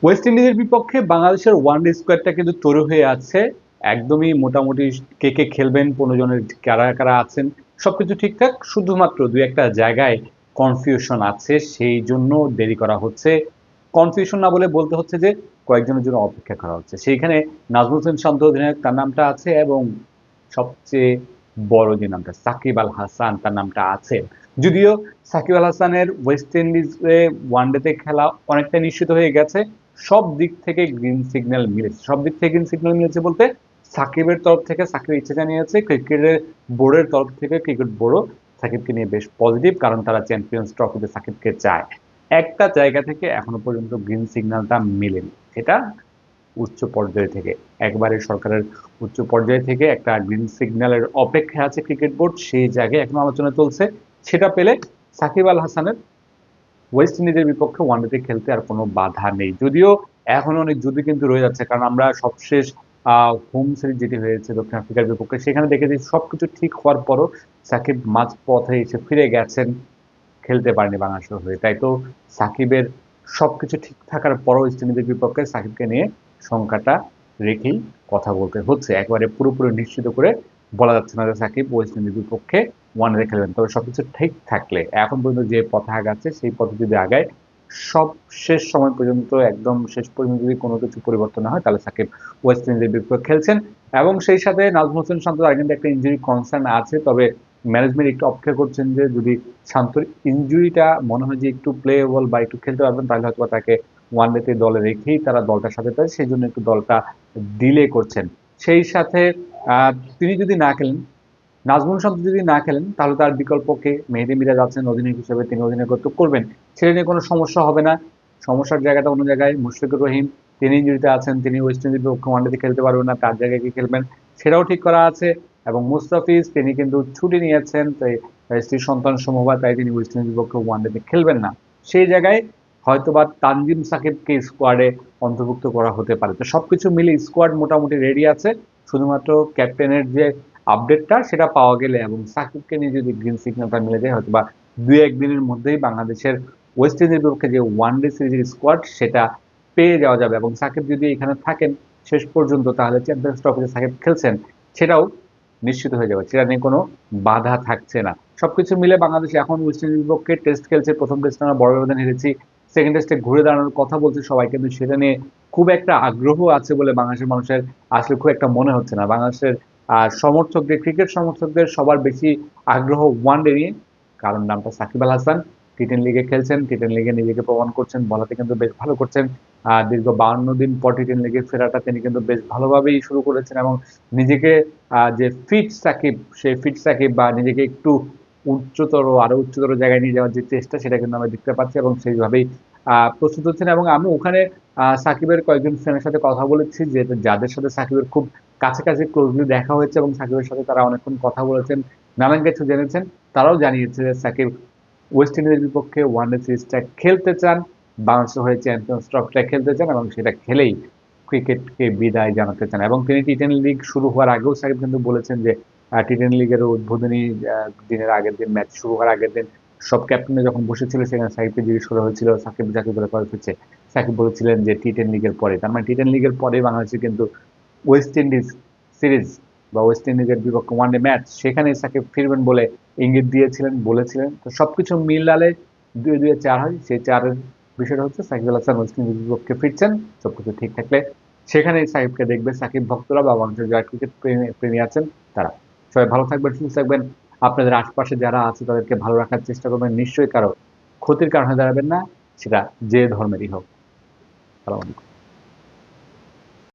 West ইন্ডিজের বিপক্ষে বাংলাদেশের ওয়ানডে স্কোয়াডটা কিন্তু তৈরি হয়ে আছে। একদমই মোটামুটি কে কে খেলবেন, 15 জনের কারা কারা আছেন, সবকিছু ঠিকঠাক। শুধুমাত্র দুই একটা জায়গায় কনফিউশন আছে, সেই জন্য দেরি করা হচ্ছে। কনফিউশন না বলে বলতে হচ্ছে যে কয়েকজনের জন্য অপেক্ষা করা হচ্ছে। সেইখানে নাজমুল হোসেন শান্ত অধিনায়ক তার নামটা আছে, এবং সবচেয়ে বড় যে নামটা সাকিব আল হাসান তার নামটা আছে। যদিও সাকিব আল হাসানের ওয়েস্ট ইন্ডিজে ওয়ানডেতে খেলা অনেকটা নিশ্চিত হয়ে গেছে। সব দিক থেকে গ্রিন সিগন্যাল মিলেছে। সব দিক থেকে গ্রিন সিগন্যাল মিলেছে বলতে সাকিবের তরফ থেকে সাকিব ইচ্ছে জানিয়েছে, ক্রিকেটের বোর্ডের তরফ থেকে ক্রিকেট বোর্ডও সাকিবকে নিয়ে বেশ পজিটিভ, কারণ তারা চ্যাম্পিয়ন্স ট্রফিতে সাকিবকে চায়। একটা জায়গা থেকে এখনো পর্যন্ত গ্রিন সিগন্যালটা মেলেনি, সেটা উচ্চ পর্যায় থেকে, একবারে সরকারের উচ্চ পর্যায় থেকে একটা গ্রিন সিগন্যালের অপেক্ষা আছে ক্রিকেট বোর্ড। সেই জায়গায় এখনো আলোচনা চলছে। সেটা পেলে সাকিব আল হাসানের ওয়েস্ট ইন্ডিজের বিপক্ষে ওয়ানডেতে খেলতে আর কোনো বাধা নেই। যদিও এখন অনেক যুদ্ধ কিন্তু রয়ে যাচ্ছে, কারণ আমরা সবশেষ হোম সিরিজ যেটি হয়েছে দক্ষিণ আফ্রিকার বিপক্ষে, সেখানে দেখেছি সবকিছু ঠিক হওয়ার পরও সাকিব মাঝ পথে এসে ফিরে গেছেন, খেলতে পারেনি বাংলাদেশের হয়ে। তাই তো সাকিবের সবকিছু ঠিক থাকার পরও ওয়েস্ট ইন্ডিজের বিপক্ষে সাকিবকে নিয়ে শঙ্কাটা রেখেই কথা বলতে হচ্ছে। একবারে পুরোপুরি নিশ্চিত করে বলা যাচ্ছে না যে সাকিব ওয়েস্ট ইন্ডিজের বিপক্ষে ওয়ানডে খেলবেন। তবে সবকিছু ঠিক থাকলে, এখন পর্যন্ত যে পথে আগাচ্ছে সেই পথে যদি আগায়, সব শেষ সময় পর্যন্ত, একদম শেষ পর্যন্ত যদি কোনো কিছু পরিবর্তন না হয়, তাহলে সাকিব ওয়েস্ট ইন্ডিজের বিপক্ষে খেলছেন। এবং সেই সাথে নাজমুল হোসেন শান্ত আর কিন্তু একটা ইঞ্জুরি কনসার্ন আছে। তবে ম্যানেজমেন্ট একটু অপেক্ষা করছেন যে যদি শান্তর ইনজুরিটা মনে হয় যে একটু প্লেয়েবল বা একটু খেলতে পারবেন, তাহলে হয়তো তাকে ওয়ানডেতে দলে রেখেই তারা দলটার সাথে পায়, সেই জন্য একটু দলটা ডিলে করছেন। সেই সাথে আহ, তিনি যদি না খেলেন, নাজমুল শান্ত যদি না খেলেন, তাহলে তার বিকল্পকে মেহেদী মিরাজ আছেন অধিনায়ক হিসেবে, তিনি অধিনায়কত্ব করবেন। সেটা নিয়ে কোনো সমস্যা হবে না। সমস্যার জায়গাটা অন্য জায়গায়। মুশফিকুর রহিম তিনি ইনজুরিতে আছেন, তিনি ওয়েস্ট ইন্ডিজের বিপক্ষে ওয়ানডেতে খেলতে পারবেন না, তার জায়গায় কি খেলবেন সেটাও ঠিক করা আছে। এবং মুস্তাফিজ তিনি কিন্তু ছুটি নিয়েছেন, তাই স্ত্রীর সন্তান সমূহ, তাই তিনি ওয়েস্ট ইন্ডিজের বিপক্ষে ওয়ানডেতে খেলবেন না। সেই জায়গায় হয়তোবা তানজিম সাকিবকে স্কোয়াডে অন্তর্ভুক্ত করা হতে পারে। তো সবকিছু মিলে স্কোয়াড মোটামুটি রেডি আছে। শুধুমাত্র ক্যাপ্টেনের যে আপডেটটা সেটা পাওয়া গেলে এবং সাকিবকে নিয়ে যদি গ্রিন সিগন্যালটা মিলে যায়, হয়তো বা দুই একদিনের মধ্যেই বাংলাদেশের ওয়েস্ট ইন্ডিজের বিপক্ষে যে ওয়ানডে সিরিজের স্কোয়াড সেটা পেয়ে যাওয়া যাবে। এবং সাকিব যদি এখানে থাকেন শেষ পর্যন্ত, তাহলে চ্যাম্পিয়ন্স ট্রফিতে সাকিব খেলছেন সেটাও নিশ্চিত হয়ে যাবে, সেটা নিয়ে কোনো বাধা থাকছে না। সবকিছু মিলে বাংলাদেশ এখন ওয়েস্ট ইন্ডিজের বিপক্ষে টেস্ট খেলছে। প্রথম টেস্টে আমরা বড় ব্যবধানে হেরেছি, সেকেন্ড টেস্টে ঘুরে দাঁড়ানোর কথা বলছে সবাই, কিন্তু সেটা নিয়ে খুব একটা আগ্রহ আছে বলে বাংলাদেশের মানুষের আসলে খুব একটা মনে হচ্ছে না। বাংলাদেশের সমর্থকদের, ক্রিকেট সমর্থকদের সবার বেশি আগ্রহ ওয়ানডে নিয়ে, কারণ নামটা সাকিব আল হাসান। টি10 লিগে খেলছেন, টি10 লিগে নিজেকে প্রমাণ করছেন, বলাতে কিন্তু বেশ ভালো করছেন। দীর্ঘ 52 দিন পর টি10 লিগে ফেরাটা তিনি কিন্তু বেশ ভালোভাবেই শুরু করেছেন, এবং নিজেকে যে ফিট সাকিব, সেই ফিট সাকিব বা নিজেকে একটু উচ্চতর, আরো উচ্চতর জায়গায় নিয়ে যাওয়ার যে চেষ্টা, সেটা কিন্তু আমরা দেখতে পাচ্ছি, এবং সেইভাবেই প্রস্তুত হচ্ছেন। এবং আমি ওখানে সাকিবের কয়েকজন ফ্রেন্ডের সাথে কথা বলেছি, যে যাদের সাথে সাকিবের খুব কাছাকাছি ক্লোজলি দেখা হয়েছে এবং সাকিবের সাথে তারা অনেকক্ষণ কথা বলেছেন, নানান কিছু জেনেছেন। তারাও জানিয়েছে যে সাকিব ওয়েস্ট ইন্ডিজের বিপক্ষে ওয়ানডে সিরিজটা খেলতে চান, বাংলাদেশের হয়ে চ্যাম্পিয়ন্স ট্রফিটা খেলতে চান, এবং সেটা খেলেই ক্রিকেটকে বিদায় জানাতে চান। এবং তিনি টি10 লিগ শুরু হওয়ার আগেও সাকিব কিন্তু বলেছেন যে টি10 লিগের উদ্বোধনী দিনের আগের দিন, ম্যাচ শুরু হওয়ার আগের দিন, সব ক্যাপ্টেনে যখন বসেছিল সেখানে সাকিবকে জিজ্ঞেস করা হয়েছিল সাকিব জাতীয় দলে কবে ফিরছে, সাকিব বলেছিলেন যে টি10 লিগের পরে। তার মানে টি10 লিগের পরে বাংলাদেশের কিন্তু ওয়েস্ট ইন্ডিজ সিরিজ বা ওয়েস্ট ইন্ডিজের বিপক্ষে ওয়ানডে ম্যাচ, সেখানে সাকিব ফিরবেন বলে ইঙ্গিত দিয়েছিলেন, বলেছিলেন। তো সবকিছু মিলালে 2-2-4 হয়। সেই চারের বিষয়টা হচ্ছে সাকিব আল হাসান ওয়েস্ট ইন্ডিজের বিপক্ষে ফিরছেন। সবকিছু ঠিক থাকলে সেখানেই সাকিবকে দেখবে সাকিব ভক্তরা বা বাংলাদেশের যারা ক্রিকেট প্রেমী আছেন তারা। সবাই ভালো থাকবেন, সুস্থ থাকবেন। আপনাদের আশপাশে যারা আছে তাদেরকে ভালো রাখার চেষ্টা করবেন। নিশ্চয়ই কারো ক্ষতির কারণে দাঁড়াবেন না, সেটা যে ধর্মেরই হোক। সালাম আলাইকুম।